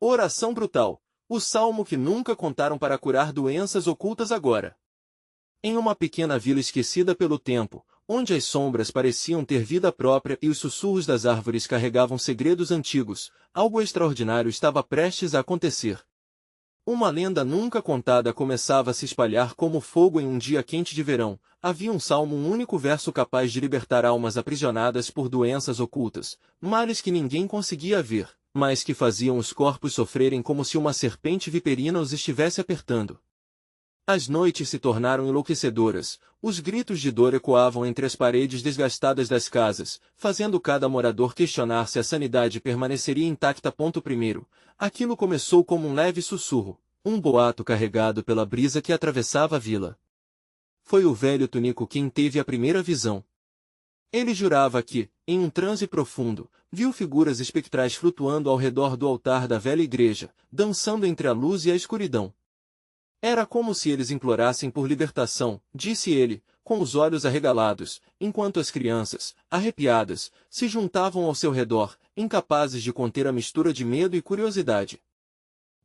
Oração brutal. O salmo que nunca contaram para curar doenças ocultas agora. Em uma pequena vila esquecida pelo tempo, onde as sombras pareciam ter vida própria e os sussurros das árvores carregavam segredos antigos, algo extraordinário estava prestes a acontecer. Uma lenda nunca contada começava a se espalhar como fogo em um dia quente de verão. Havia um salmo, um único verso capaz de libertar almas aprisionadas por doenças ocultas, males que ninguém conseguia ver, mas que faziam os corpos sofrerem como se uma serpente viperina os estivesse apertando. As noites se tornaram enlouquecedoras, os gritos de dor ecoavam entre as paredes desgastadas das casas, fazendo cada morador questionar se a sanidade permaneceria intacta. Primeiro, aquilo começou como um leve sussurro, um boato carregado pela brisa que atravessava a vila. Foi o velho Tunico quem teve a primeira visão. Ele jurava que, em um transe profundo, viu figuras espectrais flutuando ao redor do altar da velha igreja, dançando entre a luz e a escuridão. Era como se eles implorassem por libertação, disse ele, com os olhos arregalados, enquanto as crianças, arrepiadas, se juntavam ao seu redor, incapazes de conter a mistura de medo e curiosidade.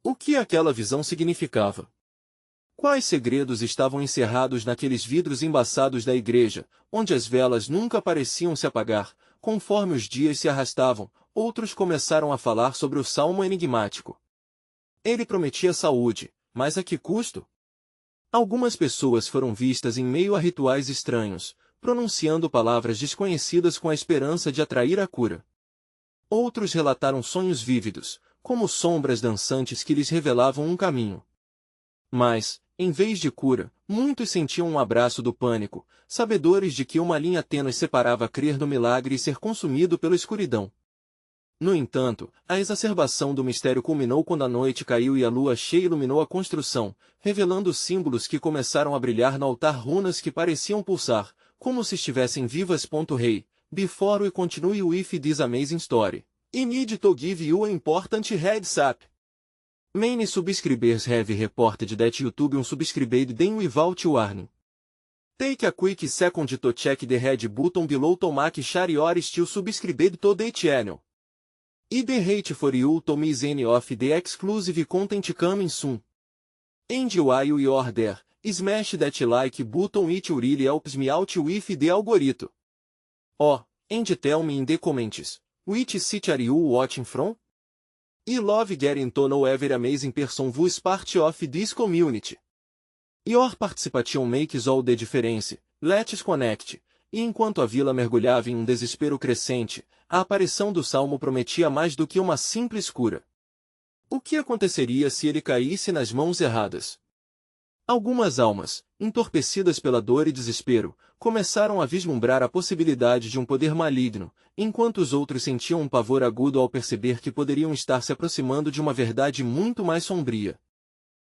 O que aquela visão significava? Quais segredos estavam encerrados naqueles vidros embaçados da igreja, onde as velas nunca pareciam se apagar? Conforme os dias se arrastavam, outros começaram a falar sobre o salmo enigmático. Ele prometia saúde, mas a que custo? Algumas pessoas foram vistas em meio a rituais estranhos, pronunciando palavras desconhecidas com a esperança de atrair a cura. Outros relataram sonhos vívidos, como sombras dançantes que lhes revelavam um caminho. Mas, em vez de cura, muitos sentiam um abraço do pânico, sabedores de que uma linha tênue separava crer no milagre e ser consumido pela escuridão. No entanto, a exacerbação do mistério culminou quando a noite caiu e a lua cheia iluminou a construção, revelando símbolos que começaram a brilhar no altar, runas que pareciam pulsar, como se estivessem vivas. Rei, before we continue with this amazing story, I need to give you an important heads up. Many subscribers have reported that YouTube unsubscribed them without warning. Take a quick second to check the red button below to make sure you are still subscribed to the channel. I the hate for you to miss any of the exclusive content coming soon. And while you're there, smash that like button, it really helps me out with the algorithm. Oh, and tell me in the comments, which city are you watching from? I love getting to know every amazing person who's part of this community. Your participation makes all the difference. Let's connect. E enquanto a vila mergulhava em um desespero crescente, a aparição do salmo prometia mais do que uma simples cura. O que aconteceria se ele caísse nas mãos erradas? Algumas almas, entorpecidas pela dor e desespero, começaram a vislumbrar a possibilidade de um poder maligno, enquanto os outros sentiam um pavor agudo ao perceber que poderiam estar se aproximando de uma verdade muito mais sombria.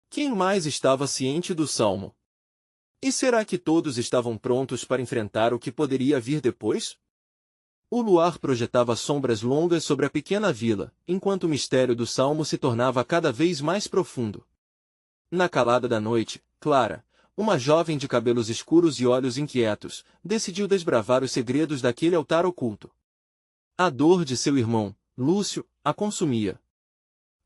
Quem mais estava ciente do salmo? E será que todos estavam prontos para enfrentar o que poderia vir depois? O luar projetava sombras longas sobre a pequena vila, enquanto o mistério do salmo se tornava cada vez mais profundo. Na calada da noite, Clara, uma jovem de cabelos escuros e olhos inquietos, decidiu desbravar os segredos daquele altar oculto. A dor de seu irmão, Lúcio, a consumia.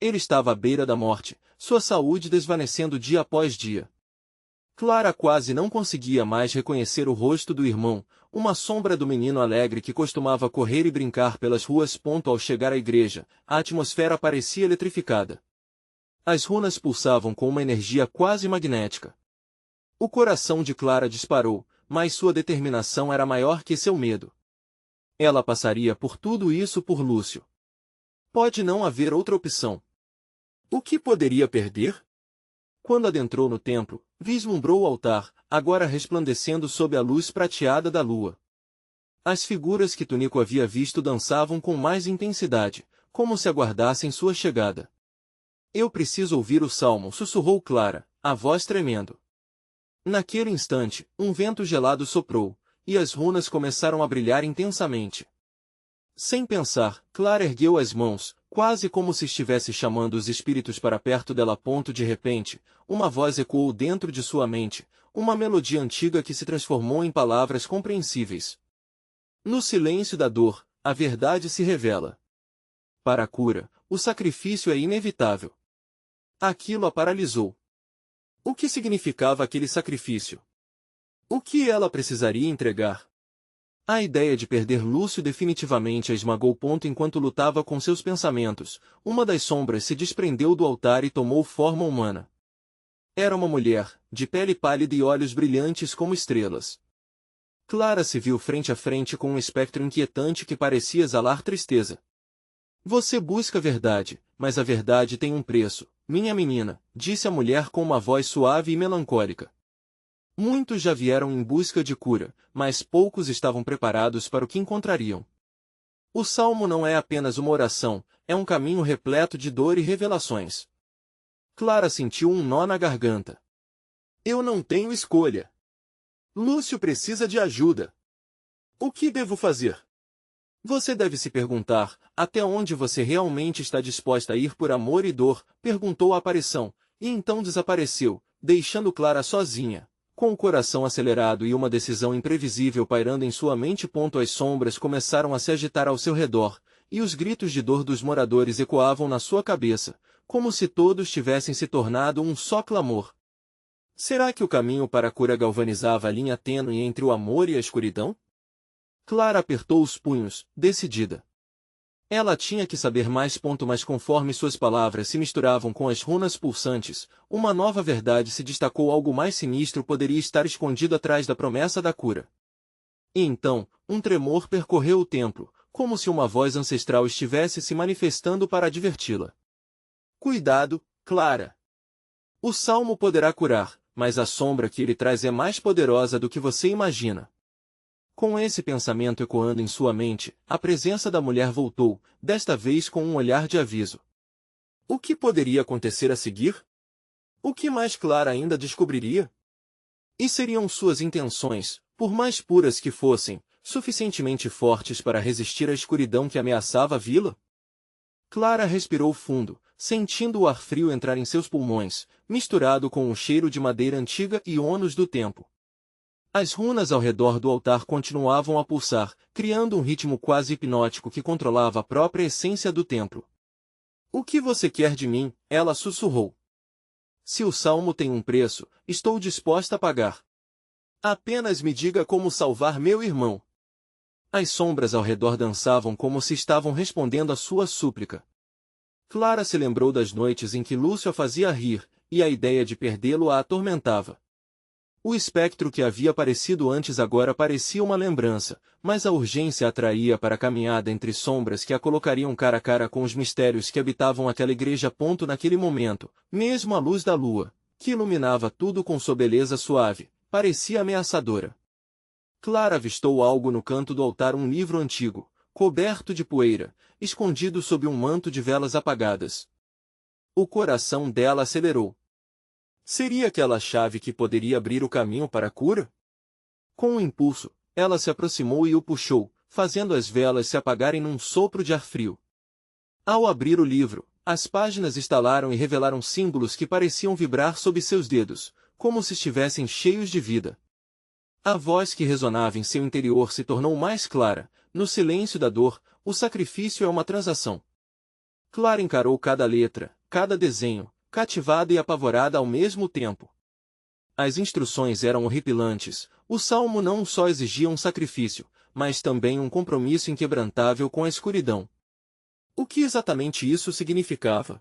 Ele estava à beira da morte, sua saúde desvanecendo dia após dia. Clara quase não conseguia mais reconhecer o rosto do irmão, uma sombra do menino alegre que costumava correr e brincar pelas ruas. Ao chegar à igreja, a atmosfera parecia eletrificada. As runas pulsavam com uma energia quase magnética. O coração de Clara disparou, mas sua determinação era maior que seu medo. Ela passaria por tudo isso por Lúcio. Pode não haver outra opção. O que poderia perder? Quando adentrou no templo, vislumbrou o altar, agora resplandecendo sob a luz prateada da lua. As figuras que Tunico havia visto dançavam com mais intensidade, como se aguardassem sua chegada. Eu preciso ouvir o salmo, sussurrou Clara, a voz tremendo. Naquele instante, um vento gelado soprou, e as runas começaram a brilhar intensamente. Sem pensar, Clara ergueu as mãos, quase como se estivesse chamando os espíritos para perto dela. De repente, uma voz ecoou dentro de sua mente, uma melodia antiga que se transformou em palavras compreensíveis. No silêncio da dor, a verdade se revela. Para a cura, o sacrifício é inevitável. Aquilo a paralisou. O que significava aquele sacrifício? O que ela precisaria entregar? A ideia de perder Lúcio definitivamente a esmagou. Enquanto lutava com seus pensamentos, uma das sombras se desprendeu do altar e tomou forma humana. Era uma mulher, de pele pálida e olhos brilhantes como estrelas. Clara se viu frente a frente com um espectro inquietante que parecia exalar tristeza. Você busca a verdade, mas a verdade tem um preço, minha menina, disse a mulher com uma voz suave e melancólica. Muitos já vieram em busca de cura, mas poucos estavam preparados para o que encontrariam. O salmo não é apenas uma oração, é um caminho repleto de dor e revelações. Clara sentiu um nó na garganta. Eu não tenho escolha. Lúcio precisa de ajuda. O que devo fazer? Você deve se perguntar, até onde você realmente está disposta a ir por amor e dor, perguntou a aparição, e então desapareceu, deixando Clara sozinha. Com o coração acelerado e uma decisão imprevisível pairando em sua mente. As sombras começaram a se agitar ao seu redor, e os gritos de dor dos moradores ecoavam na sua cabeça, como se todos tivessem se tornado um só clamor. Será que o caminho para a cura galvanizava a linha tênue entre o amor e a escuridão? Clara apertou os punhos, decidida. Ela tinha que saber mais. Mas conforme suas palavras se misturavam com as runas pulsantes, uma nova verdade se destacou. Algo mais sinistro poderia estar escondido atrás da promessa da cura. E então, um tremor percorreu o templo, como se uma voz ancestral estivesse se manifestando para adverti-la. Cuidado, Clara! O salmo poderá curar, mas a sombra que ele traz é mais poderosa do que você imagina. Com esse pensamento ecoando em sua mente, a presença da mulher voltou, desta vez com um olhar de aviso. O que poderia acontecer a seguir? O que mais Clara ainda descobriria? E seriam suas intenções, por mais puras que fossem, suficientemente fortes para resistir à escuridão que ameaçava a vila? Clara respirou fundo, sentindo o ar frio entrar em seus pulmões, misturado com o cheiro de madeira antiga e ônus do tempo. As runas ao redor do altar continuavam a pulsar, criando um ritmo quase hipnótico que controlava a própria essência do templo. O que você quer de mim? Ela sussurrou. Se o salmo tem um preço, estou disposta a pagar. Apenas me diga como salvar meu irmão. As sombras ao redor dançavam como se estavam respondendo à sua súplica. Clara se lembrou das noites em que Lúcio a fazia rir, e a ideia de perdê-lo a atormentava. O espectro que havia aparecido antes agora parecia uma lembrança, mas a urgência a atraía para a caminhada entre sombras que a colocariam cara a cara com os mistérios que habitavam aquela igreja. Naquele momento, mesmo a luz da lua, que iluminava tudo com sua beleza suave, parecia ameaçadora. Clara avistou algo no canto do altar, um livro antigo, coberto de poeira, escondido sob um manto de velas apagadas. O coração dela acelerou. Seria aquela chave que poderia abrir o caminho para a cura? Com um impulso, ela se aproximou e o puxou, fazendo as velas se apagarem num sopro de ar frio. Ao abrir o livro, as páginas estalaram e revelaram símbolos que pareciam vibrar sob seus dedos, como se estivessem cheios de vida. A voz que ressonava em seu interior se tornou mais clara. No silêncio da dor, o sacrifício é uma transação. Clara encarou cada letra, cada desenho, cativada e apavorada ao mesmo tempo. As instruções eram horripilantes. O salmo não só exigia um sacrifício, mas também um compromisso inquebrantável com a escuridão. O que exatamente isso significava?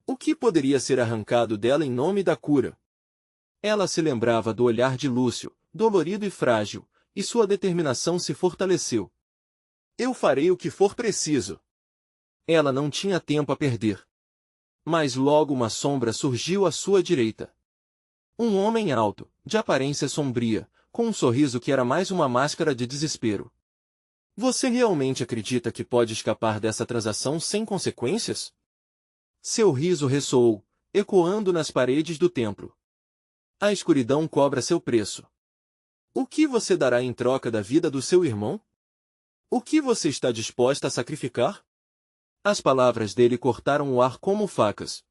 O que poderia ser arrancado dela em nome da cura? Ela se lembrava do olhar de Lúcio, dolorido e frágil, e sua determinação se fortaleceu. Eu farei o que for preciso. Ela não tinha tempo a perder. Mas logo uma sombra surgiu à sua direita. Um homem alto, de aparência sombria, com um sorriso que era mais uma máscara de desespero. Você realmente acredita que pode escapar dessa transação sem consequências? Seu riso ressoou, ecoando nas paredes do templo. A escuridão cobra seu preço. O que você dará em troca da vida do seu irmão? O que você está disposta a sacrificar? As palavras dele cortaram o ar como facas.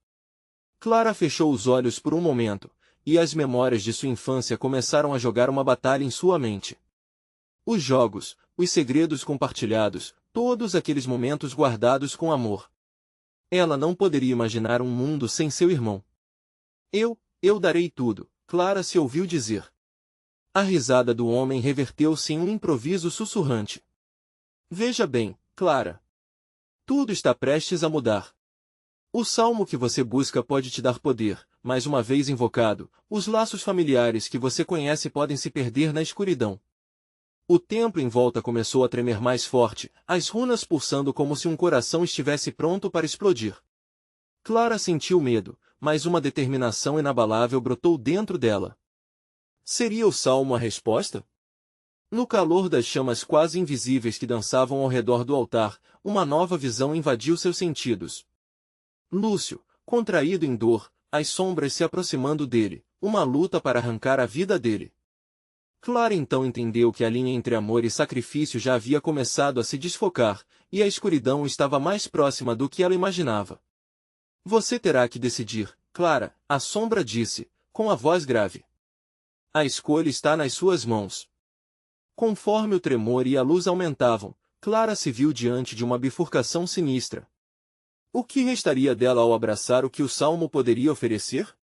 Clara fechou os olhos por um momento, e as memórias de sua infância começaram a jogar uma batalha em sua mente. Os jogos, os segredos compartilhados, todos aqueles momentos guardados com amor. Ela não poderia imaginar um mundo sem seu irmão. Eu darei tudo, Clara se ouviu dizer. A risada do homem reverteu-se em um improviso sussurrante. Veja bem, Clara. Tudo está prestes a mudar. O salmo que você busca pode te dar poder, mas uma vez invocado, os laços familiares que você conhece podem se perder na escuridão. O templo em volta começou a tremer mais forte, as runas pulsando como se um coração estivesse pronto para explodir. Clara sentiu medo, mas uma determinação inabalável brotou dentro dela. Seria o salmo a resposta? No calor das chamas quase invisíveis que dançavam ao redor do altar, uma nova visão invadiu seus sentidos. Lúcio, contraído em dor, as sombras se aproximando dele, uma luta para arrancar a vida dele. Clara então entendeu que a linha entre amor e sacrifício já havia começado a se desfocar, e a escuridão estava mais próxima do que ela imaginava. Você terá que decidir, Clara, a sombra disse, com a voz grave. A escolha está nas suas mãos. Conforme o tremor e a luz aumentavam, Clara se viu diante de uma bifurcação sinistra. O que restaria dela ao abraçar o que o salmo poderia oferecer?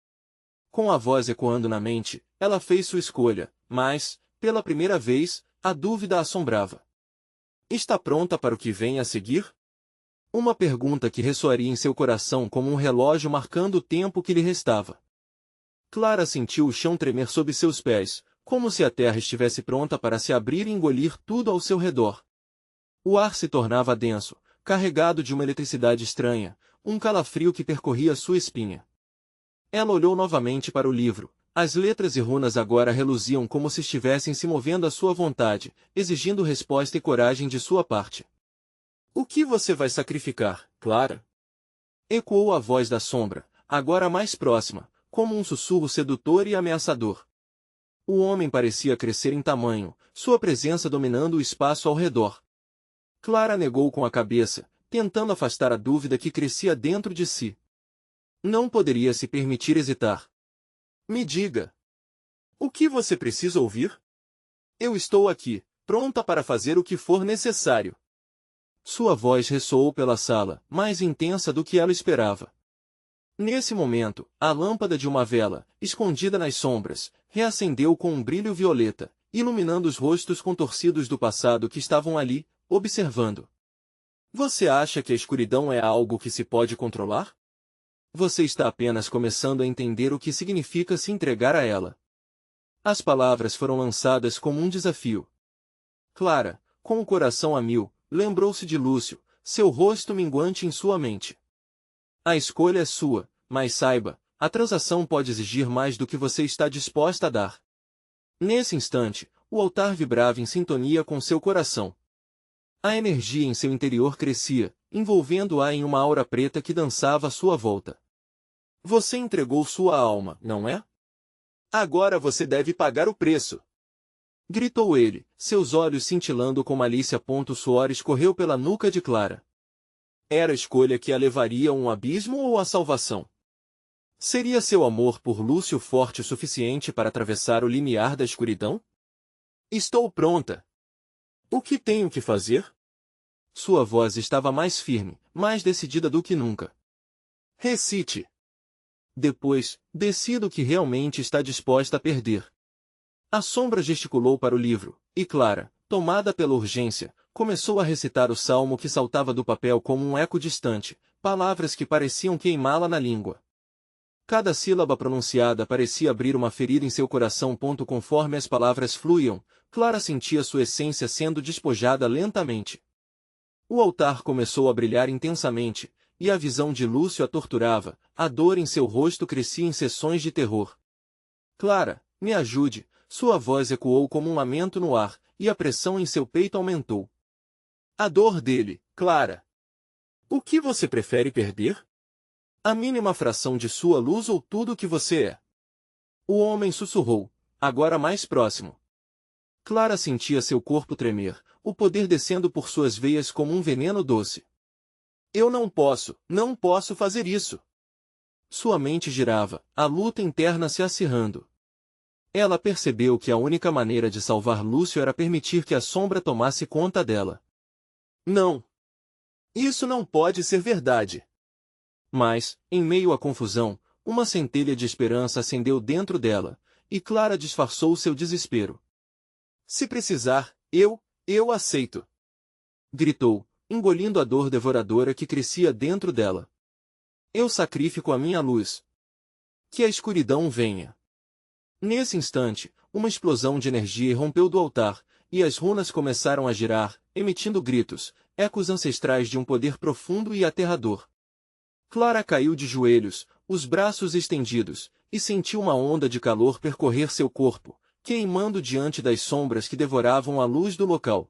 Com a voz ecoando na mente, ela fez sua escolha, mas, pela primeira vez, a dúvida a assombrava. Está pronta para o que vem a seguir? Uma pergunta que ressoaria em seu coração como um relógio marcando o tempo que lhe restava. Clara sentiu o chão tremer sob seus pés, como se a terra estivesse pronta para se abrir e engolir tudo ao seu redor. O ar se tornava denso, carregado de uma eletricidade estranha, um calafrio que percorria sua espinha. Ela olhou novamente para o livro. As letras e runas agora reluziam como se estivessem se movendo à sua vontade, exigindo resposta e coragem de sua parte. O que você vai sacrificar, Clara? Ecoou a voz da sombra, agora mais próxima, como um sussurro sedutor e ameaçador. O homem parecia crescer em tamanho, sua presença dominando o espaço ao redor. Clara negou com a cabeça, tentando afastar a dúvida que crescia dentro de si. Não poderia se permitir hesitar. Me diga. O que você precisa ouvir? Eu estou aqui, pronta para fazer o que for necessário. Sua voz ressoou pela sala, mais intensa do que ela esperava. Nesse momento, a lâmpada de uma vela, escondida nas sombras, reacendeu com um brilho violeta, iluminando os rostos contorcidos do passado que estavam ali, observando. Você acha que a escuridão é algo que se pode controlar? Você está apenas começando a entender o que significa se entregar a ela. As palavras foram lançadas como um desafio. Clara, com o coração a mil, lembrou-se de Lúcio, seu rosto minguante em sua mente. A escolha é sua, mas saiba, a transação pode exigir mais do que você está disposta a dar. Nesse instante, o altar vibrava em sintonia com seu coração. A energia em seu interior crescia, envolvendo-a em uma aura preta que dançava à sua volta. Você entregou sua alma, não é? Agora você deve pagar o preço. Gritou ele, seus olhos cintilando com malícia. O suor escorreu pela nuca de Clara. Era a escolha que a levaria a um abismo ou à salvação? Seria seu amor por Lúcio forte o suficiente para atravessar o limiar da escuridão? Estou pronta. O que tenho que fazer? Sua voz estava mais firme, mais decidida do que nunca. Recite. Depois, decida o que realmente está disposta a perder. A sombra gesticulou para o livro, e Clara, tomada pela urgência, começou a recitar o salmo que saltava do papel como um eco distante, palavras que pareciam queimá-la na língua. Cada sílaba pronunciada parecia abrir uma ferida em seu coração. Conforme as palavras fluíam, Clara sentia sua essência sendo despojada lentamente. O altar começou a brilhar intensamente, e a visão de Lúcio a torturava, a dor em seu rosto crescia em sessões de terror. Clara, me ajude, sua voz ecoou como um lamento no ar, e a pressão em seu peito aumentou. A dor dele, Clara. O que você prefere perder? A mínima fração de sua luz ou tudo o que você é? O homem sussurrou, agora mais próximo. Clara sentia seu corpo tremer, o poder descendo por suas veias como um veneno doce. Eu não posso fazer isso. Sua mente girava, a luta interna se acirrando. Ela percebeu que a única maneira de salvar Lúcio era permitir que a sombra tomasse conta dela. Não. Isso não pode ser verdade. Mas, em meio à confusão, uma centelha de esperança acendeu dentro dela, e Clara disfarçou seu desespero. Se precisar, eu aceito! Gritou, engolindo a dor devoradora que crescia dentro dela. Eu sacrifico a minha luz. Que a escuridão venha. Nesse instante, uma explosão de energia irrompeu do altar, e as runas começaram a girar, emitindo gritos, ecos ancestrais de um poder profundo e aterrador. Clara caiu de joelhos, os braços estendidos, e sentiu uma onda de calor percorrer seu corpo, queimando diante das sombras que devoravam a luz do local.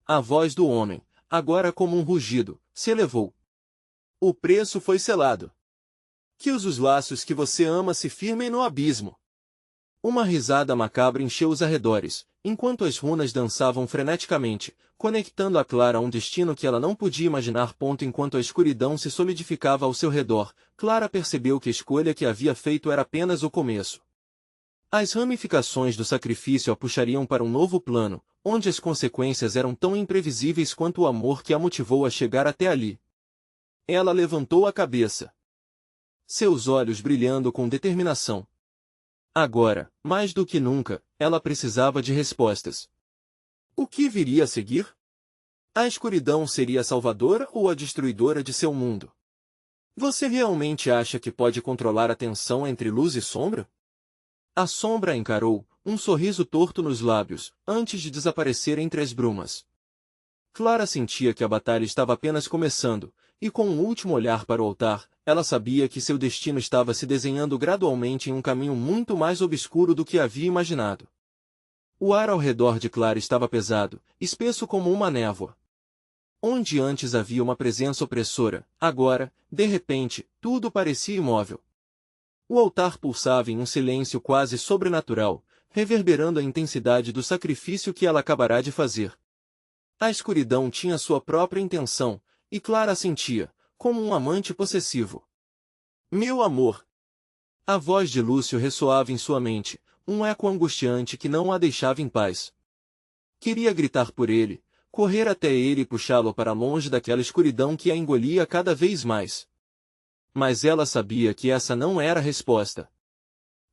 A voz do homem, agora como um rugido, se elevou. O preço foi selado. Que os laços que você ama se firmem no abismo. Uma risada macabra encheu os arredores, enquanto as runas dançavam freneticamente, conectando a Clara a um destino que ela não podia imaginar. Enquanto a escuridão se solidificava ao seu redor, Clara percebeu que a escolha que havia feito era apenas o começo. As ramificações do sacrifício a puxariam para um novo plano, onde as consequências eram tão imprevisíveis quanto o amor que a motivou a chegar até ali. Ela levantou a cabeça. Seus olhos brilhando com determinação. Agora, mais do que nunca, ela precisava de respostas. O que viria a seguir? A escuridão seria a salvadora ou a destruidora de seu mundo? Você realmente acha que pode controlar a tensão entre luz e sombra? A sombra a encarou, um sorriso torto nos lábios, antes de desaparecer entre as brumas. Clara sentia que a batalha estava apenas começando, e com um último olhar para o altar, ela sabia que seu destino estava se desenhando gradualmente em um caminho muito mais obscuro do que havia imaginado. O ar ao redor de Clara estava pesado, espesso como uma névoa. Onde antes havia uma presença opressora, agora, de repente, tudo parecia imóvel. O altar pulsava em um silêncio quase sobrenatural, reverberando a intensidade do sacrifício que ela acabará de fazer. A escuridão tinha sua própria intenção, e Clara a sentia, como um amante possessivo. Meu amor! A voz de Lúcio ressoava em sua mente, um eco angustiante que não a deixava em paz. Queria gritar por ele, correr até ele e puxá-lo para longe daquela escuridão que a engolia cada vez mais. Mas ela sabia que essa não era a resposta.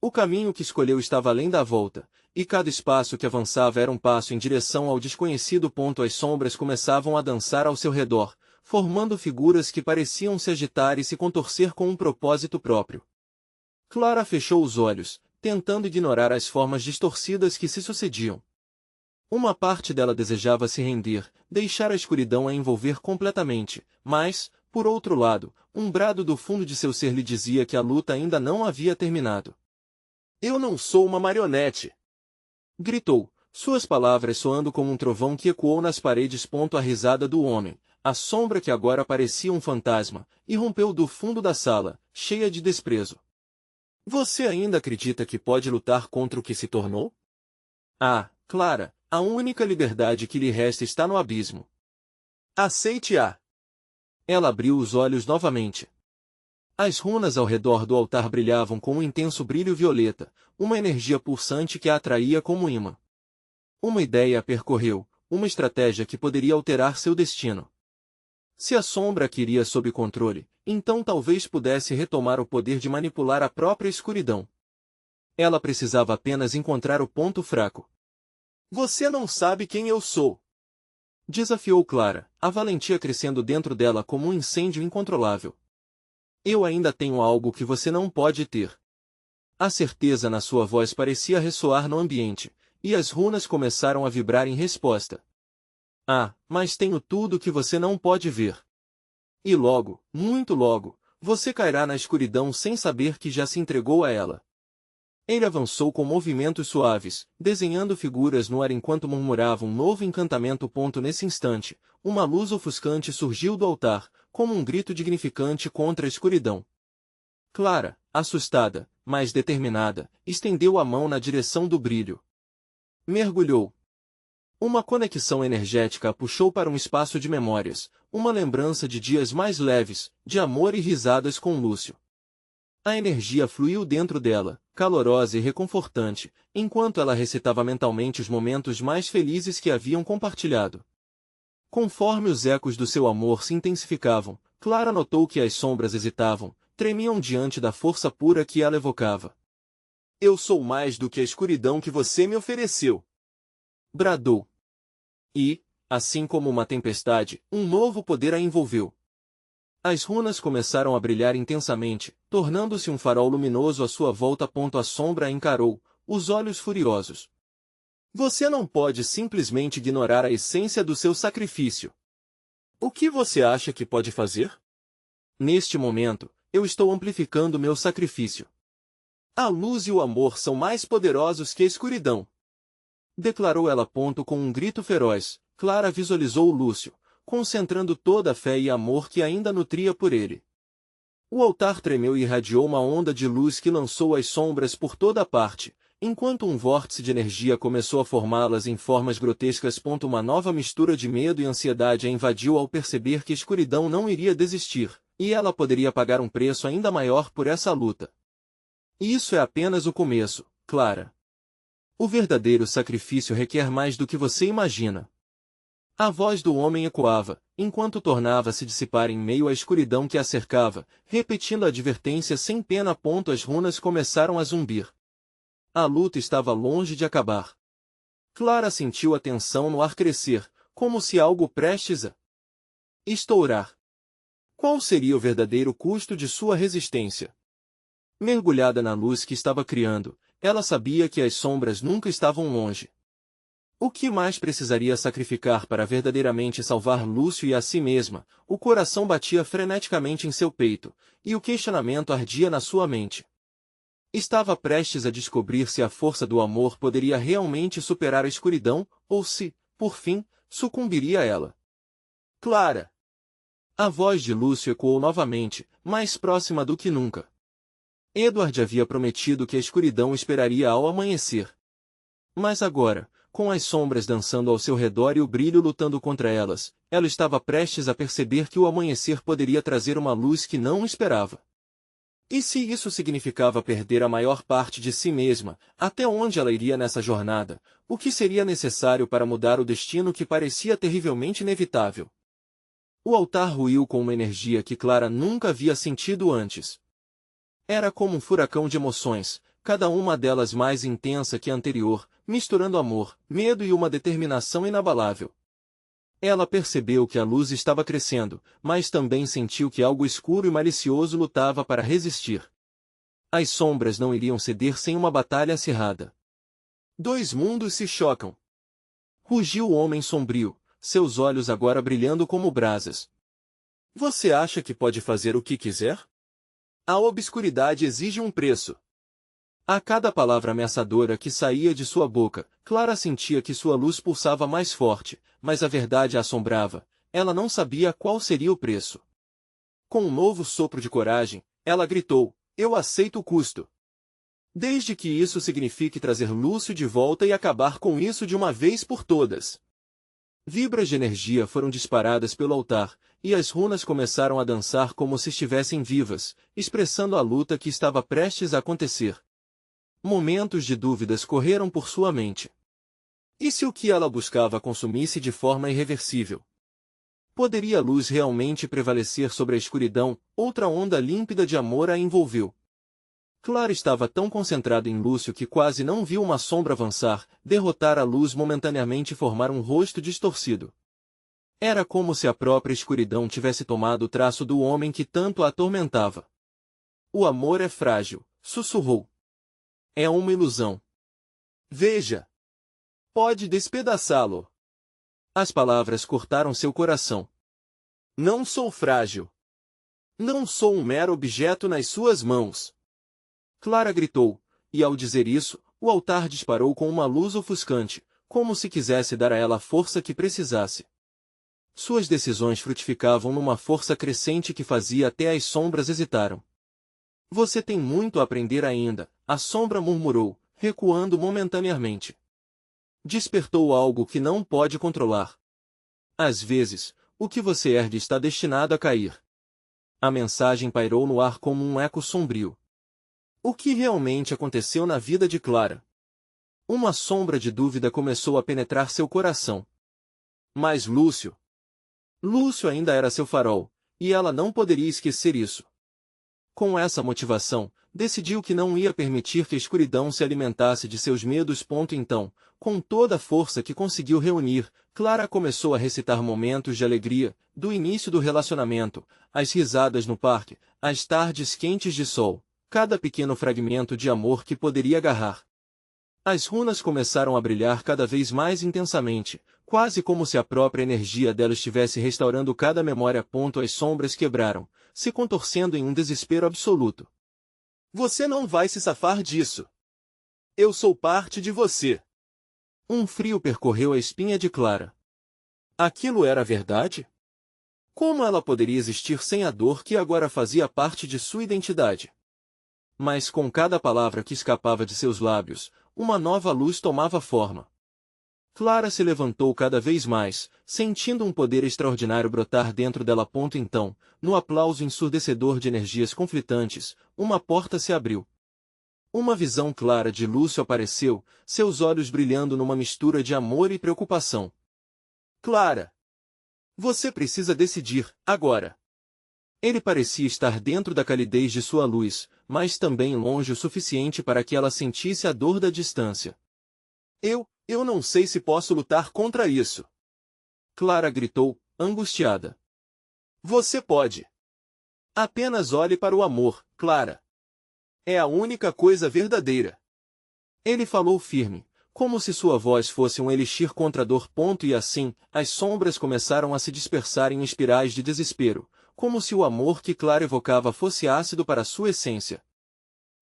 O caminho que escolheu estava além da volta, e cada espaço que avançava era um passo em direção ao desconhecido. As sombras começavam a dançar ao seu redor, formando figuras que pareciam se agitar e se contorcer com um propósito próprio. Clara fechou os olhos, tentando ignorar as formas distorcidas que se sucediam. Uma parte dela desejava se render, deixar a escuridão a envolver completamente, mas, por outro lado, um brado do fundo de seu ser lhe dizia que a luta ainda não havia terminado. Eu não sou uma marionete! Gritou, suas palavras soando como um trovão que ecoou nas paredes. A risada do homem, a sombra que agora parecia um fantasma, irrompeu do fundo da sala, cheia de desprezo. Você ainda acredita que pode lutar contra o que se tornou? Ah, Clara, a única liberdade que lhe resta está no abismo. Aceite-a! Ela abriu os olhos novamente. As runas ao redor do altar brilhavam com um intenso brilho violeta, uma energia pulsante que a atraía como imã. Uma ideia a percorreu, uma estratégia que poderia alterar seu destino. Se a sombra a queria sob controle, então talvez pudesse retomar o poder de manipular a própria escuridão. Ela precisava apenas encontrar o ponto fraco. Você não sabe quem eu sou! Desafiou Clara, a valentia crescendo dentro dela como um incêndio incontrolável. Eu ainda tenho algo que você não pode ter. A certeza na sua voz parecia ressoar no ambiente, e as runas começaram a vibrar em resposta. Ah, mas tenho tudo que você não pode ver. E logo, muito logo, você cairá na escuridão sem saber que já se entregou a ela. Ele avançou com movimentos suaves, desenhando figuras no ar enquanto murmurava um novo encantamento. Nesse instante, uma luz ofuscante surgiu do altar, como um grito dignificante contra a escuridão. Clara, assustada, mas determinada, estendeu a mão na direção do brilho. Mergulhou. Uma conexão energética a puxou para um espaço de memórias, uma lembrança de dias mais leves, de amor e risadas com Lúcio. A energia fluiu dentro dela, calorosa e reconfortante, enquanto ela recitava mentalmente os momentos mais felizes que haviam compartilhado. Conforme os ecos do seu amor se intensificavam, Clara notou que as sombras hesitavam, tremiam diante da força pura que ela evocava. Eu sou mais do que a escuridão que você me ofereceu, bradou. E, assim como uma tempestade, um novo poder a envolveu. As runas começaram a brilhar intensamente, tornando-se um farol luminoso à sua volta. A sombra a encarou, os olhos furiosos. Você não pode simplesmente ignorar a essência do seu sacrifício. O que você acha que pode fazer? Neste momento, eu estou amplificando meu sacrifício. A luz e o amor são mais poderosos que a escuridão, declarou ela. Com um grito feroz, Clara visualizou Lúcio, concentrando toda a fé e amor que ainda nutria por ele. O altar tremeu e irradiou uma onda de luz que lançou as sombras por toda a parte, enquanto um vórtice de energia começou a formá-las em formas grotescas. Uma nova mistura de medo e ansiedade a invadiu ao perceber que a escuridão não iria desistir, e ela poderia pagar um preço ainda maior por essa luta. Isso é apenas o começo, Clara. O verdadeiro sacrifício requer mais do que você imagina. A voz do homem ecoava, enquanto tornava-se dissipar em meio à escuridão que a cercava, repetindo a advertência sem pena. As runas começaram a zumbir. A luta estava longe de acabar. Clara sentiu a tensão no ar crescer, como se algo prestes a estourar. Qual seria o verdadeiro custo de sua resistência? Mergulhada na luz que estava criando, ela sabia que as sombras nunca estavam longe. O que mais precisaria sacrificar para verdadeiramente salvar Lúcio e a si mesma? O coração batia freneticamente em seu peito, e o questionamento ardia na sua mente. Estava prestes a descobrir se a força do amor poderia realmente superar a escuridão, ou se, por fim, sucumbiria a ela. Clara! A voz de Lúcio ecoou novamente, mais próxima do que nunca. Edward havia prometido que a escuridão esperaria ao amanhecer. Mas agora, com as sombras dançando ao seu redor e o brilho lutando contra elas, ela estava prestes a perceber que o amanhecer poderia trazer uma luz que não esperava. E se isso significava perder a maior parte de si mesma, até onde ela iria nessa jornada? O que seria necessário para mudar o destino que parecia terrivelmente inevitável? O altar ruiu com uma energia que Clara nunca havia sentido antes. Era como um furacão de emoções, cada uma delas mais intensa que a anterior, misturando amor, medo e uma determinação inabalável. Ela percebeu que a luz estava crescendo, mas também sentiu que algo escuro e malicioso lutava para resistir. As sombras não iriam ceder sem uma batalha acirrada. Dois mundos se chocam. Rugiu o homem sombrio, seus olhos agora brilhando como brasas. Você acha que pode fazer o que quiser? A obscuridade exige um preço. A cada palavra ameaçadora que saía de sua boca, Clara sentia que sua luz pulsava mais forte, mas a verdade a assombrava. Ela não sabia qual seria o preço. Com um novo sopro de coragem, ela gritou, eu aceito o custo. Desde que isso signifique trazer Lúcio de volta e acabar com isso de uma vez por todas. Vibras de energia foram disparadas pelo altar, e as runas começaram a dançar como se estivessem vivas, expressando a luta que estava prestes a acontecer. Momentos de dúvidas correram por sua mente. E se o que ela buscava consumisse de forma irreversível? Poderia a luz realmente prevalecer sobre a escuridão? Outra onda límpida de amor a envolveu. Clara estava tão concentrada em Lúcio que quase não viu uma sombra avançar, derrotar a luz momentaneamente e formar um rosto distorcido. Era como se a própria escuridão tivesse tomado o traço do homem que tanto a atormentava. O amor é frágil, sussurrou. É uma ilusão. Veja. Pode despedaçá-lo. As palavras cortaram seu coração. Não sou frágil. Não sou um mero objeto nas suas mãos. Clara gritou, e ao dizer isso, o altar disparou com uma luz ofuscante, como se quisesse dar a ela a força que precisasse. Suas decisões frutificavam numa força crescente que fazia até as sombras hesitaram. Você tem muito a aprender ainda, a sombra murmurou, recuando momentaneamente. Despertou algo que não pode controlar. Às vezes, o que você ergue está destinado a cair. A mensagem pairou no ar como um eco sombrio. O que realmente aconteceu na vida de Clara? Uma sombra de dúvida começou a penetrar seu coração. Mas Lúcio? Lúcio ainda era seu farol, e ela não poderia esquecer isso. Com essa motivação, decidiu que não ia permitir que a escuridão se alimentasse de seus medos. Então, com toda a força que conseguiu reunir, Clara começou a recitar momentos de alegria, do início do relacionamento, as risadas no parque, as tardes quentes de sol, cada pequeno fragmento de amor que poderia agarrar. As runas começaram a brilhar cada vez mais intensamente, quase como se a própria energia dela estivesse restaurando cada memória. As sombras quebraram, se contorcendo em um desespero absoluto. Você não vai se safar disso. Eu sou parte de você. Um frio percorreu a espinha de Clara. Aquilo era verdade? Como ela poderia existir sem a dor que agora fazia parte de sua identidade? Mas com cada palavra que escapava de seus lábios, uma nova luz tomava forma. Clara se levantou cada vez mais, sentindo um poder extraordinário brotar dentro dela. Então, no aplauso ensurdecedor de energias conflitantes, uma porta se abriu. Uma visão clara de Lúcio apareceu, seus olhos brilhando numa mistura de amor e preocupação. Clara! Você precisa decidir, agora. Ele parecia estar dentro da calidez de sua luz, mas também longe o suficiente para que ela sentisse a dor da distância. Eu não sei se posso lutar contra isso. Clara gritou, angustiada. Você pode. Apenas olhe para o amor, Clara. É a única coisa verdadeira. Ele falou firme, como se sua voz fosse um elixir contra a dor. E assim, as sombras começaram a se dispersar em espirais de desespero, como se o amor que Clara evocava fosse ácido para sua essência.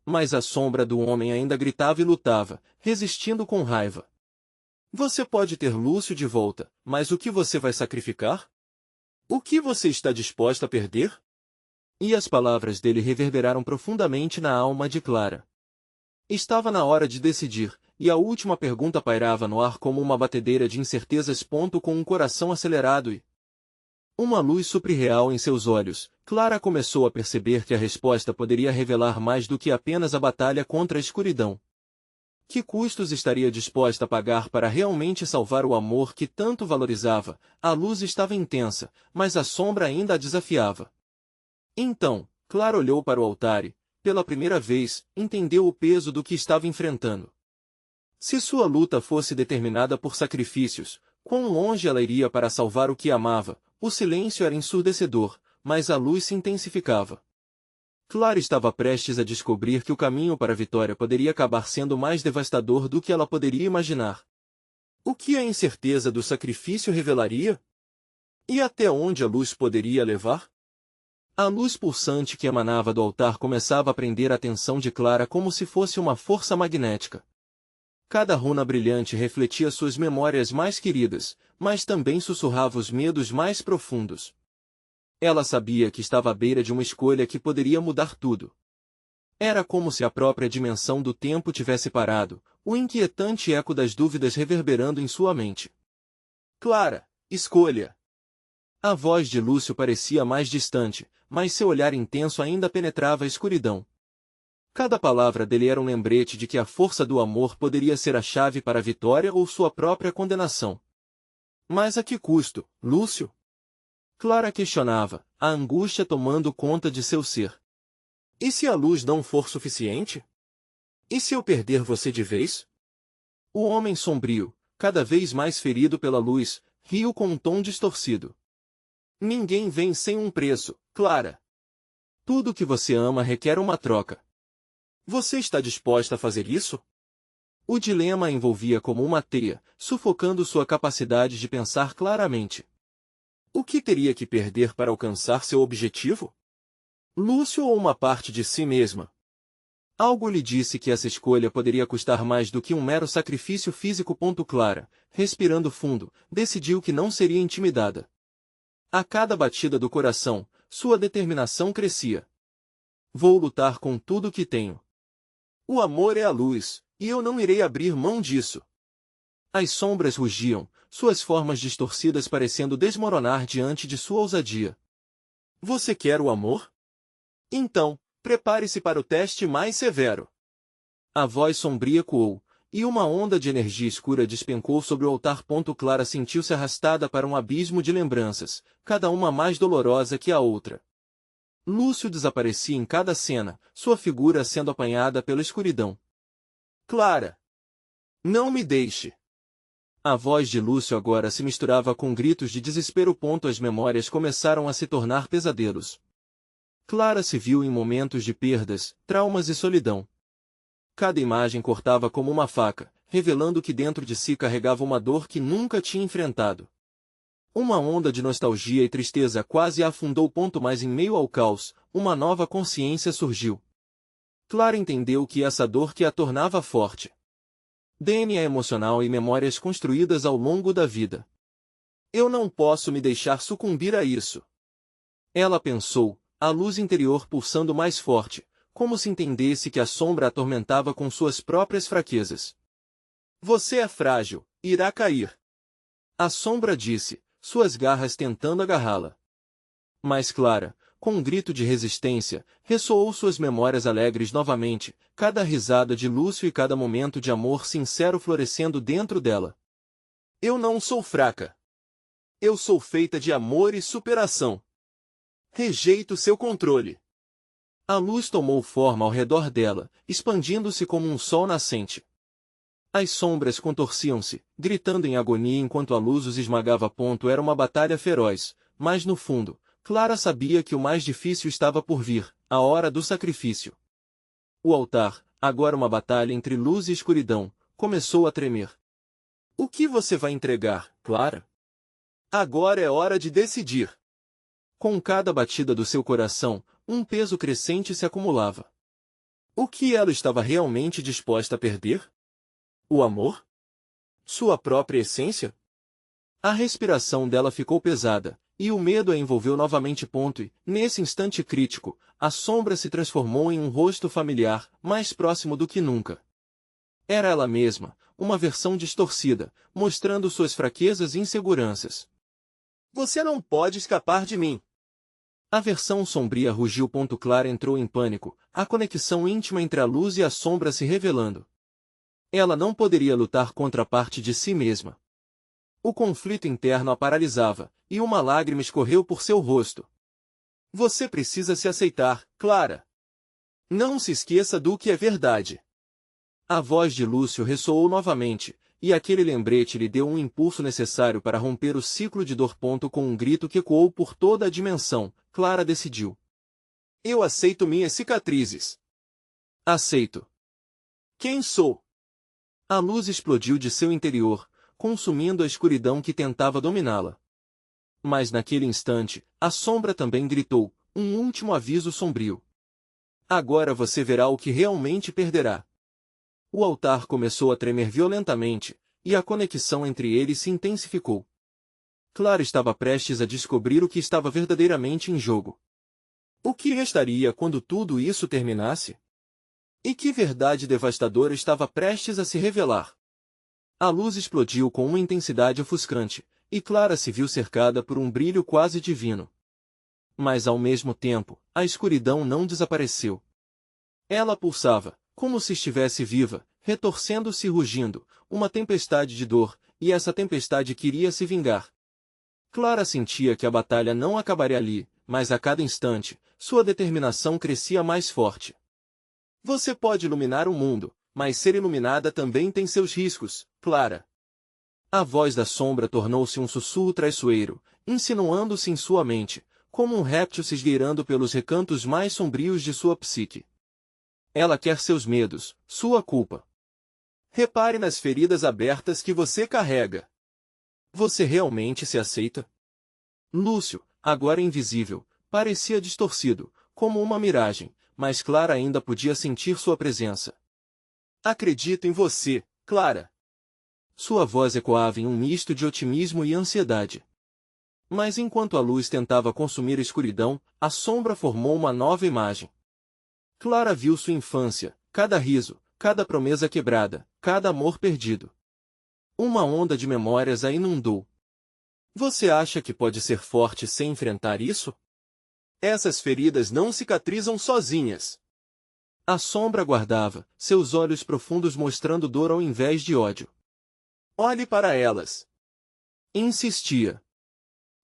Mas a sombra do homem ainda gritava e lutava, resistindo com raiva. Você pode ter Lúcio de volta, mas o que você vai sacrificar? O que você está disposta a perder? E as palavras dele reverberaram profundamente na alma de Clara. Estava na hora de decidir, e a última pergunta pairava no ar como uma batedeira de incertezas. Com um coração acelerado e uma luz surreal em seus olhos, Clara começou a perceber que a resposta poderia revelar mais do que apenas a batalha contra a escuridão. Que custos estaria disposta a pagar para realmente salvar o amor que tanto valorizava? A luz estava intensa, mas a sombra ainda a desafiava. Então, Clara olhou para o altar e, pela primeira vez, entendeu o peso do que estava enfrentando. Se sua luta fosse determinada por sacrifícios, quão longe ela iria para salvar o que amava? O silêncio era ensurdecedor, mas a luz se intensificava. Clara estava prestes a descobrir que o caminho para a vitória poderia acabar sendo mais devastador do que ela poderia imaginar. O que a incerteza do sacrifício revelaria? E até onde a luz poderia levar? A luz pulsante que emanava do altar começava a prender a atenção de Clara como se fosse uma força magnética. Cada runa brilhante refletia suas memórias mais queridas, mas também sussurrava os medos mais profundos. Ela sabia que estava à beira de uma escolha que poderia mudar tudo. Era como se a própria dimensão do tempo tivesse parado, o inquietante eco das dúvidas reverberando em sua mente. Clara, escolha! A voz de Lúcio parecia mais distante, mas seu olhar intenso ainda penetrava a escuridão. Cada palavra dele era um lembrete de que a força do amor poderia ser a chave para a vitória ou sua própria condenação. Mas a que custo, Lúcio? Clara questionava, a angústia tomando conta de seu ser. E se a luz não for suficiente? E se eu perder você de vez? O homem sombrio, cada vez mais ferido pela luz, riu com um tom distorcido. Ninguém vem sem um preço, Clara. Tudo que você ama requer uma troca. Você está disposta a fazer isso? O dilema a envolvia como uma teia, sufocando sua capacidade de pensar claramente. O que teria que perder para alcançar seu objetivo? Lúcio ou uma parte de si mesma? Algo lhe disse que essa escolha poderia custar mais do que um mero sacrifício físico. Clara, respirando fundo, decidiu que não seria intimidada. A cada batida do coração, sua determinação crescia. Vou lutar com tudo que tenho. O amor é a luz, e eu não irei abrir mão disso. As sombras rugiam, suas formas distorcidas parecendo desmoronar diante de sua ousadia. Você quer o amor? Então, prepare-se para o teste mais severo. A voz sombria ecoou, e uma onda de energia escura despencou sobre o altar. Clara sentiu-se arrastada para um abismo de lembranças, cada uma mais dolorosa que a outra. Lúcio desaparecia em cada cena, sua figura sendo apanhada pela escuridão. Clara! Não me deixe! A voz de Lúcio agora se misturava com gritos de desespero. As memórias começaram a se tornar pesadelos. Clara se viu em momentos de perdas, traumas e solidão. Cada imagem cortava como uma faca, revelando que dentro de si carregava uma dor que nunca tinha enfrentado. Uma onda de nostalgia e tristeza quase a afundou. Mas em meio ao caos, uma nova consciência surgiu. Clara entendeu que essa dor que a tornava forte. DNA emocional e memórias construídas ao longo da vida. Eu não posso me deixar sucumbir a isso. Ela pensou, a luz interior pulsando mais forte, como se entendesse que a sombra a atormentava com suas próprias fraquezas. Você é frágil, irá cair. A sombra disse, suas garras tentando agarrá-la. Mas Clara, com um grito de resistência, ressoou suas memórias alegres novamente, cada risada de Lúcio e cada momento de amor sincero florescendo dentro dela. Eu não sou fraca. Eu sou feita de amor e superação. Rejeito seu controle. A luz tomou forma ao redor dela, expandindo-se como um sol nascente. As sombras contorciam-se, gritando em agonia enquanto a luz os esmagava. Era uma batalha feroz, mas no fundo, Clara sabia que o mais difícil estava por vir, a hora do sacrifício. O altar, agora uma batalha entre luz e escuridão, começou a tremer. O que você vai entregar, Clara? Agora é hora de decidir. Com cada batida do seu coração, um peso crescente se acumulava. O que ela estava realmente disposta a perder? O amor? Sua própria essência? A respiração dela ficou pesada, e o medo a envolveu novamente. E, nesse instante crítico, a sombra se transformou em um rosto familiar, mais próximo do que nunca. Era ela mesma, uma versão distorcida, mostrando suas fraquezas e inseguranças. Você não pode escapar de mim! A versão sombria rugiu. Clara entrou em pânico, a conexão íntima entre a luz e a sombra se revelando. Ela não poderia lutar contra a parte de si mesma. O conflito interno a paralisava, e uma lágrima escorreu por seu rosto. Você precisa se aceitar, Clara. Não se esqueça do que é verdade. A voz de Lúcio ressoou novamente, e aquele lembrete lhe deu um impulso necessário para romper o ciclo de dor. Com um grito que ecoou por toda a dimensão, Clara decidiu. Eu aceito minhas cicatrizes. Aceito. Quem sou? A luz explodiu de seu interior, consumindo a escuridão que tentava dominá-la. Mas naquele instante, a sombra também gritou, um último aviso sombrio. Agora você verá o que realmente perderá. O altar começou a tremer violentamente, e a conexão entre eles se intensificou. Clara estava prestes a descobrir o que estava verdadeiramente em jogo. O que restaria quando tudo isso terminasse? E que verdade devastadora estava prestes a se revelar? A luz explodiu com uma intensidade ofuscante, e Clara se viu cercada por um brilho quase divino. Mas ao mesmo tempo, a escuridão não desapareceu. Ela pulsava, como se estivesse viva, retorcendo-se e rugindo, uma tempestade de dor, e essa tempestade queria se vingar. Clara sentia que a batalha não acabaria ali, mas a cada instante, sua determinação crescia mais forte. Você pode iluminar o mundo, mas ser iluminada também tem seus riscos, Clara. A voz da sombra tornou-se um sussurro traiçoeiro, insinuando-se em sua mente, como um réptil se esgueirando pelos recantos mais sombrios de sua psique. Ela quer seus medos, sua culpa. Repare nas feridas abertas que você carrega. Você realmente se aceita? Lúcio, agora invisível, parecia distorcido, como uma miragem, mas Clara ainda podia sentir sua presença. Acredito em você, Clara. Sua voz ecoava em um misto de otimismo e ansiedade. Mas enquanto a luz tentava consumir a escuridão, a sombra formou uma nova imagem. Clara viu sua infância, cada riso, cada promessa quebrada, cada amor perdido. Uma onda de memórias a inundou. Você acha que pode ser forte sem enfrentar isso? Essas feridas não cicatrizam sozinhas. A sombra guardava, seus olhos profundos mostrando dor ao invés de ódio. Olhe para elas. Insistia.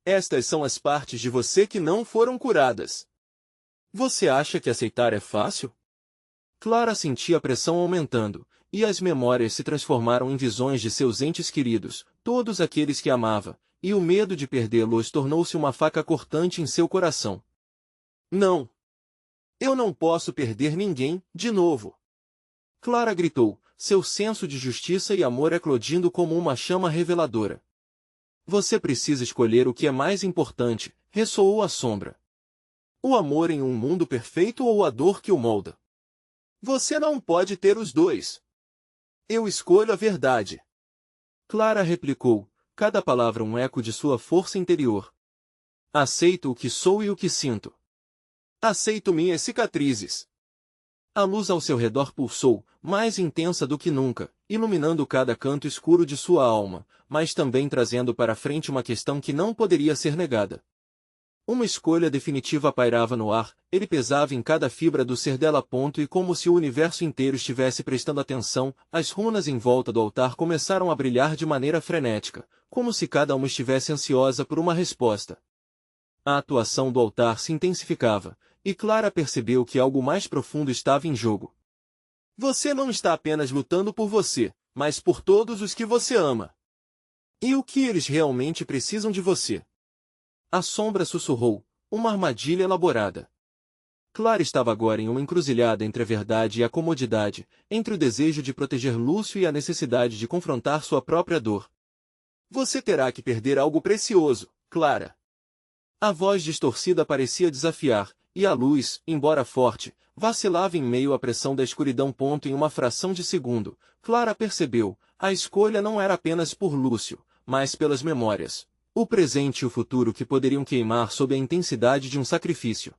Estas são as partes de você que não foram curadas. Você acha que aceitar é fácil? Clara sentia a pressão aumentando, e as memórias se transformaram em visões de seus entes queridos, todos aqueles que amava, e o medo de perdê-los tornou-se uma faca cortante em seu coração. Não! Eu não posso perder ninguém, de novo! Clara gritou, seu senso de justiça e amor eclodindo como uma chama reveladora. Você precisa escolher o que é mais importante, ressoou a sombra. O amor em um mundo perfeito ou a dor que o molda? Você não pode ter os dois. Eu escolho a verdade. Clara replicou, cada palavra um eco de sua força interior. Aceito o que sou e o que sinto. Aceito minhas cicatrizes. A luz ao seu redor pulsou, mais intensa do que nunca, iluminando cada canto escuro de sua alma, mas também trazendo para frente uma questão que não poderia ser negada. Uma escolha definitiva pairava no ar, ele pesava em cada fibra do ser dela. E como se o universo inteiro estivesse prestando atenção, as runas em volta do altar começaram a brilhar de maneira frenética, como se cada uma estivesse ansiosa por uma resposta. A atuação do altar se intensificava, e Clara percebeu que algo mais profundo estava em jogo. Você não está apenas lutando por você, mas por todos os que você ama. E o que eles realmente precisam de você? A sombra sussurrou, uma armadilha elaborada. Clara estava agora em uma encruzilhada entre a verdade e a comodidade, entre o desejo de proteger Lúcio e a necessidade de confrontar sua própria dor. Você terá que perder algo precioso, Clara. A voz distorcida parecia desafiar, e a luz, embora forte, vacilava em meio à pressão da escuridão. Em uma fração de segundo, Clara percebeu, a escolha não era apenas por Lúcio, mas pelas memórias. O presente e o futuro que poderiam queimar sob a intensidade de um sacrifício.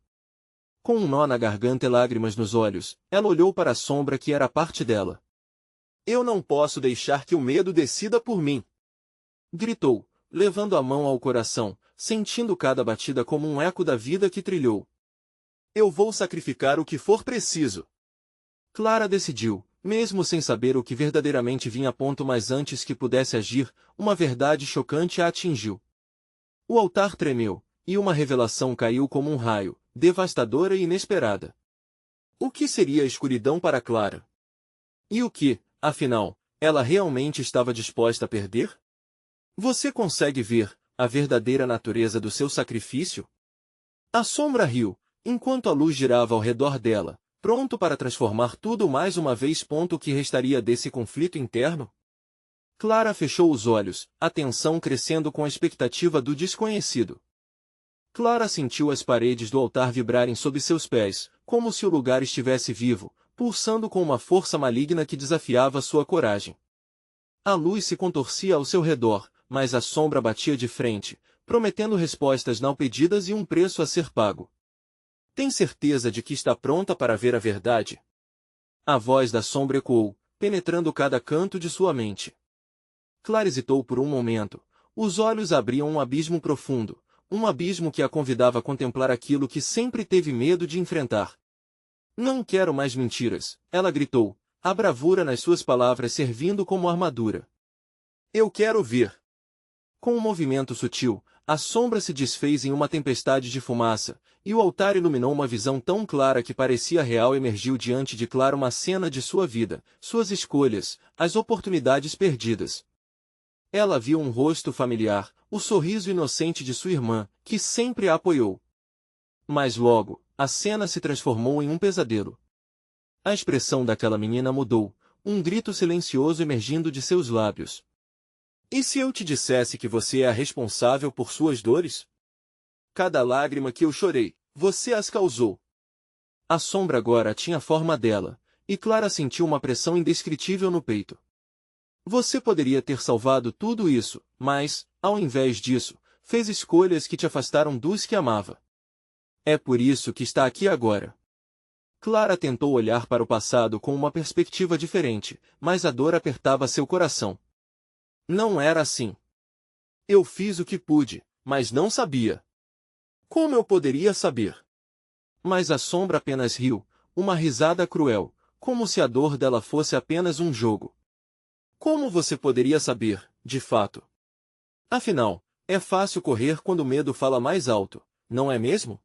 Com um nó na garganta e lágrimas nos olhos, ela olhou para a sombra que era parte dela. Eu não posso deixar que o medo decida por mim! Gritou, levando a mão ao coração, sentindo cada batida como um eco da vida que trilhou. Eu vou sacrificar o que for preciso. Clara decidiu, mesmo sem saber o que verdadeiramente vinha. Mas antes que pudesse agir, uma verdade chocante a atingiu. O altar tremeu, e uma revelação caiu como um raio, devastadora e inesperada. O que seria a escuridão para Clara? E o que, afinal, ela realmente estava disposta a perder? Você consegue ver a verdadeira natureza do seu sacrifício? A sombra riu, enquanto a luz girava ao redor dela, pronto para transformar tudo mais uma vez. O que restaria desse conflito interno? Clara fechou os olhos, a tensão crescendo com a expectativa do desconhecido. Clara sentiu as paredes do altar vibrarem sob seus pés, como se o lugar estivesse vivo, pulsando com uma força maligna que desafiava sua coragem. A luz se contorcia ao seu redor, mas a sombra batia de frente, prometendo respostas não pedidas e um preço a ser pago. Tem certeza de que está pronta para ver a verdade? A voz da sombra ecoou, penetrando cada canto de sua mente. Clara hesitou por um momento. Os olhos abriam um abismo profundo, um abismo que a convidava a contemplar aquilo que sempre teve medo de enfrentar. Não quero mais mentiras, ela gritou, a bravura nas suas palavras servindo como armadura. Eu quero ver. Com um movimento sutil, a sombra se desfez em uma tempestade de fumaça, e o altar iluminou uma visão tão clara que parecia real. Emergiu diante de Clara uma cena de sua vida, suas escolhas, as oportunidades perdidas. Ela viu um rosto familiar, o sorriso inocente de sua irmã, que sempre a apoiou. Mas logo, a cena se transformou em um pesadelo. A expressão daquela menina mudou, um grito silencioso emergindo de seus lábios. E se eu te dissesse que você é a responsável por suas dores? Cada lágrima que eu chorei, você as causou. A sombra agora tinha a forma dela, e Clara sentiu uma pressão indescritível no peito. Você poderia ter salvado tudo isso, mas, ao invés disso, fez escolhas que te afastaram dos que amava. É por isso que está aqui agora. Clara tentou olhar para o passado com uma perspectiva diferente, mas a dor apertava seu coração. Não era assim. Eu fiz o que pude, mas não sabia. Como eu poderia saber? Mas a sombra apenas riu, uma risada cruel, como se a dor dela fosse apenas um jogo. Como você poderia saber, de fato? Afinal, é fácil correr quando o medo fala mais alto, não é mesmo?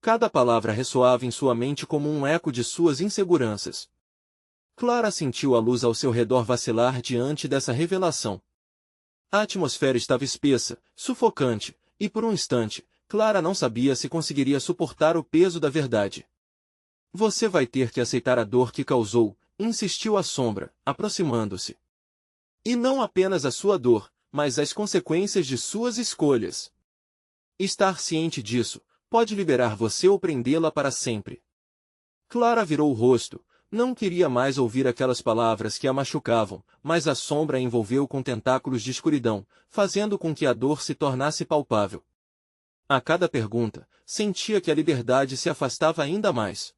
Cada palavra ressoava em sua mente como um eco de suas inseguranças. Clara sentiu a luz ao seu redor vacilar diante dessa revelação. A atmosfera estava espessa, sufocante, e por um instante, Clara não sabia se conseguiria suportar o peso da verdade. Você vai ter que aceitar a dor que causou, insistiu a sombra, aproximando-se. E não apenas a sua dor, mas as consequências de suas escolhas. Estar ciente disso pode liberar você ou prendê-la para sempre. Clara virou o rosto, não queria mais ouvir aquelas palavras que a machucavam, mas a sombra a envolveu com tentáculos de escuridão, fazendo com que a dor se tornasse palpável. A cada pergunta, sentia que a liberdade se afastava ainda mais.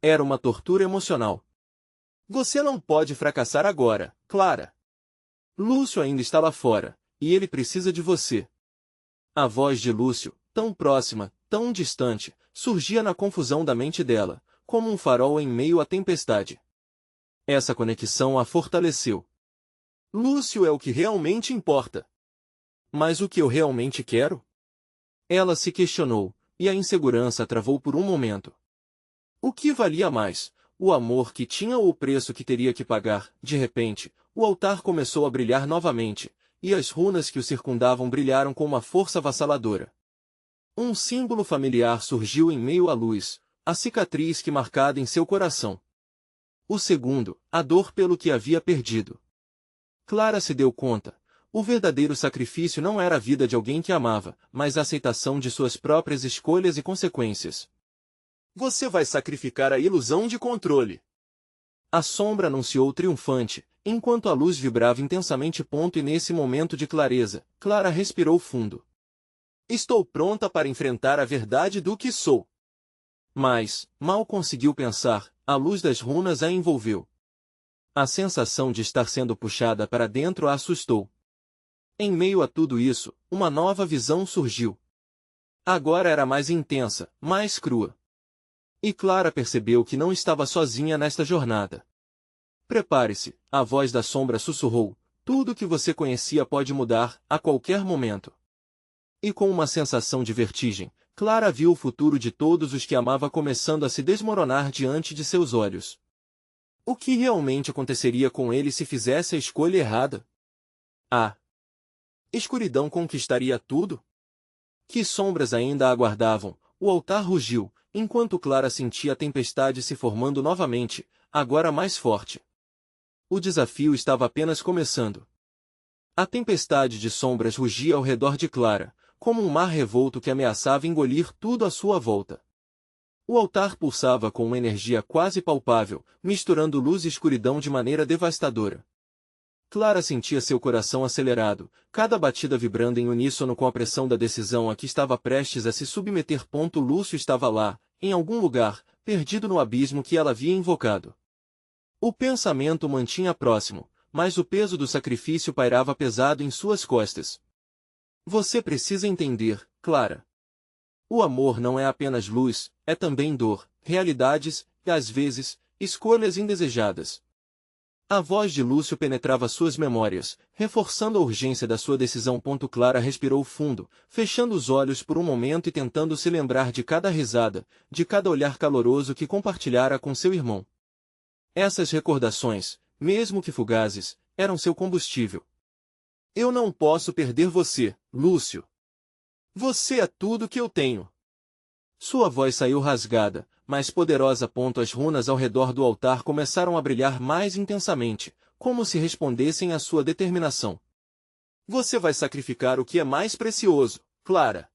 Era uma tortura emocional. Você não pode fracassar agora, Clara. Lúcio ainda está lá fora, e ele precisa de você. A voz de Lúcio, tão próxima, tão distante, surgia na confusão da mente dela, como um farol em meio à tempestade. Essa conexão a fortaleceu. Lúcio é o que realmente importa. Mas o que eu realmente quero? Ela se questionou, e a insegurança travou por um momento. O que valia mais, o amor que tinha ou o preço que teria que pagar? De repente, o altar começou a brilhar novamente, e as runas que o circundavam brilharam com uma força avassaladora. Um símbolo familiar surgiu em meio à luz, a cicatriz que marcada em seu coração. O segundo, a dor pelo que havia perdido. Clara se deu conta. O verdadeiro sacrifício não era a vida de alguém que amava, mas a aceitação de suas próprias escolhas e consequências. Você vai sacrificar a ilusão de controle. A sombra anunciou triunfante, enquanto a luz vibrava intensamente. E nesse momento de clareza, Clara respirou fundo. Estou pronta para enfrentar a verdade do que sou. Mas, mal conseguiu pensar, a luz das runas a envolveu. A sensação de estar sendo puxada para dentro a assustou. Em meio a tudo isso, uma nova visão surgiu. Agora era mais intensa, mais crua. E Clara percebeu que não estava sozinha nesta jornada. Prepare-se, a voz da sombra sussurrou, tudo que você conhecia pode mudar, a qualquer momento. E com uma sensação de vertigem, Clara viu o futuro de todos os que amava começando a se desmoronar diante de seus olhos. O que realmente aconteceria com ele se fizesse a escolha errada? A escuridão conquistaria tudo? Que sombras ainda a aguardavam? O altar rugiu, enquanto Clara sentia a tempestade se formando novamente, agora mais forte. O desafio estava apenas começando. A tempestade de sombras rugia ao redor de Clara, como um mar revolto que ameaçava engolir tudo à sua volta. O altar pulsava com uma energia quase palpável, misturando luz e escuridão de maneira devastadora. Clara sentia seu coração acelerado, cada batida vibrando em uníssono com a pressão da decisão a que estava prestes a se submeter. Lúcio estava lá, em algum lugar, perdido no abismo que ela havia invocado. O pensamento o mantinha próximo, mas o peso do sacrifício pairava pesado em suas costas. Você precisa entender, Clara. O amor não é apenas luz, é também dor, realidades, e às vezes, escolhas indesejadas. A voz de Lúcio penetrava suas memórias, reforçando a urgência da sua decisão. Clara respirou fundo, fechando os olhos por um momento e tentando se lembrar de cada risada, de cada olhar caloroso que compartilhara com seu irmão. Essas recordações, mesmo que fugazes, eram seu combustível. Eu não posso perder você, Lúcio. Você é tudo que eu tenho. Sua voz saiu rasgada, mas poderosa. As runas ao redor do altar começaram a brilhar mais intensamente, como se respondessem à sua determinação. Você vai sacrificar o que é mais precioso, Clara.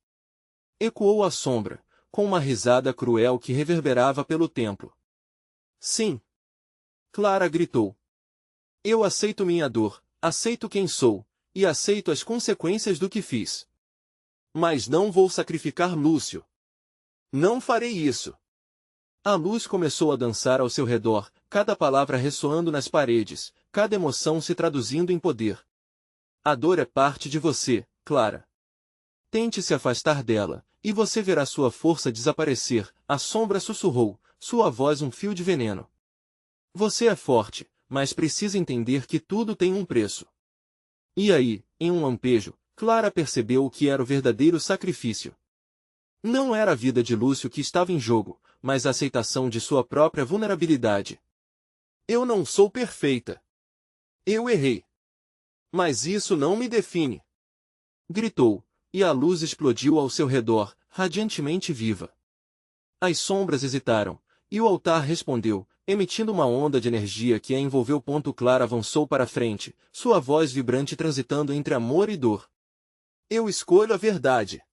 Ecoou a sombra, com uma risada cruel que reverberava pelo templo. Sim. Clara gritou. Eu aceito minha dor, aceito quem sou, e aceito as consequências do que fiz. Mas não vou sacrificar Lúcio. Não farei isso. A luz começou a dançar ao seu redor, cada palavra ressoando nas paredes, cada emoção se traduzindo em poder. A dor é parte de você, Clara. Tente se afastar dela, e você verá sua força desaparecer, a sombra sussurrou, sua voz um fio de veneno. Você é forte, mas precisa entender que tudo tem um preço. E aí, em um lampejo, Clara percebeu o que era o verdadeiro sacrifício. Não era a vida de Lúcio que estava em jogo, mas a aceitação de sua própria vulnerabilidade. Eu não sou perfeita. Eu errei. Mas isso não me define. Gritou, e a luz explodiu ao seu redor, radiantemente viva. As sombras hesitaram, e o altar respondeu, emitindo uma onda de energia que a envolveu. Clara avançou para a frente, sua voz vibrante transitando entre amor e dor. Eu escolho a verdade.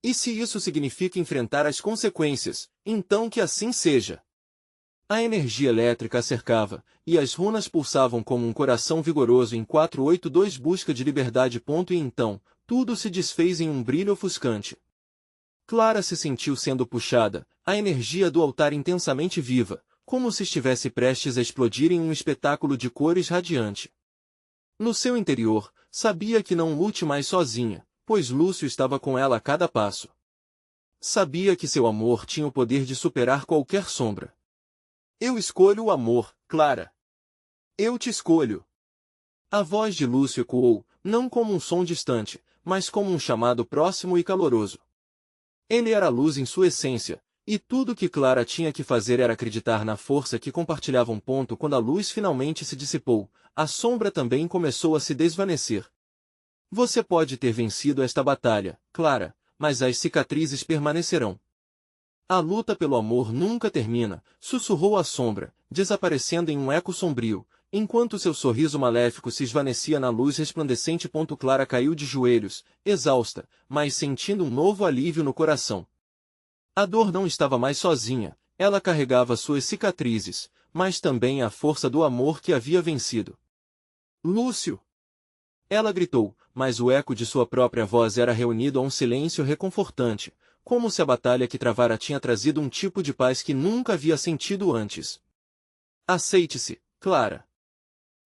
E se isso significa enfrentar as consequências, então que assim seja. A energia elétrica a cercava, e as runas pulsavam como um coração vigoroso em 482 busca de liberdade. E então, tudo se desfez em um brilho ofuscante. Clara se sentiu sendo puxada, a energia do altar intensamente viva, como se estivesse prestes a explodir em um espetáculo de cores radiante. No seu interior, sabia que não lute mais sozinha, pois Lúcio estava com ela a cada passo. Sabia que seu amor tinha o poder de superar qualquer sombra. Eu escolho o amor, Clara. Eu te escolho. A voz de Lúcio ecoou, não como um som distante, mas como um chamado próximo e caloroso. Ele era a luz em sua essência, e tudo que Clara tinha que fazer era acreditar na força que compartilhavam. Quando a luz finalmente se dissipou, a sombra também começou a se desvanecer. Você pode ter vencido esta batalha, Clara, mas as cicatrizes permanecerão. A luta pelo amor nunca termina, sussurrou a sombra, desaparecendo em um eco sombrio, enquanto seu sorriso maléfico se esvanecia na luz resplandecente. Clara caiu de joelhos, exausta, mas sentindo um novo alívio no coração. A dor não estava mais sozinha, ela carregava suas cicatrizes, mas também a força do amor que havia vencido. Lúcio! Ela gritou, mas o eco de sua própria voz era reunido a um silêncio reconfortante, como se a batalha que travara tinha trazido um tipo de paz que nunca havia sentido antes. Aceite-se, Clara.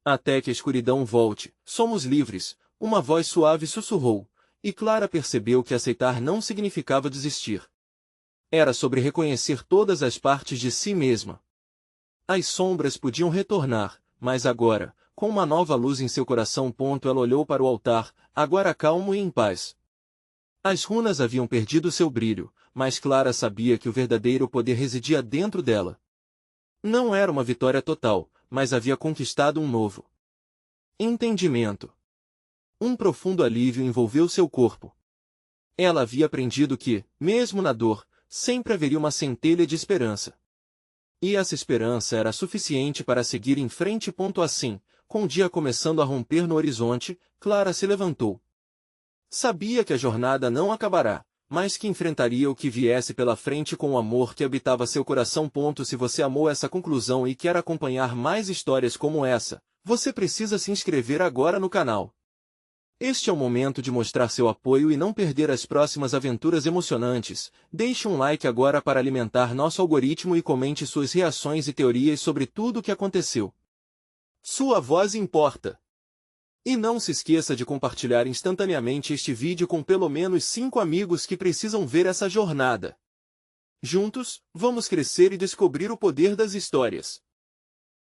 Até que a escuridão volte, somos livres, uma voz suave sussurrou, e Clara percebeu que aceitar não significava desistir. Era sobre reconhecer todas as partes de si mesma. As sombras podiam retornar, mas agora, com uma nova luz em seu coração. Ela olhou para o altar, agora calmo e em paz. As runas haviam perdido seu brilho, mas Clara sabia que o verdadeiro poder residia dentro dela. Não era uma vitória total, mas havia conquistado um novo entendimento. Um profundo alívio envolveu seu corpo. Ela havia aprendido que, mesmo na dor, sempre haveria uma centelha de esperança. E essa esperança era suficiente para seguir em frente. Assim, com o dia começando a romper no horizonte, Clara se levantou. Sabia que a jornada não acabará, mas que enfrentaria o que viesse pela frente com o amor que habitava seu coração. Se você amou essa conclusão e quer acompanhar mais histórias como essa, você precisa se inscrever agora no canal. Este é o momento de mostrar seu apoio e não perder as próximas aventuras emocionantes. Deixe um like agora para alimentar nosso algoritmo e comente suas reações e teorias sobre tudo o que aconteceu. Sua voz importa. E não se esqueça de compartilhar instantaneamente este vídeo com pelo menos 5 amigos que precisam ver essa jornada. Juntos, vamos crescer e descobrir o poder das histórias.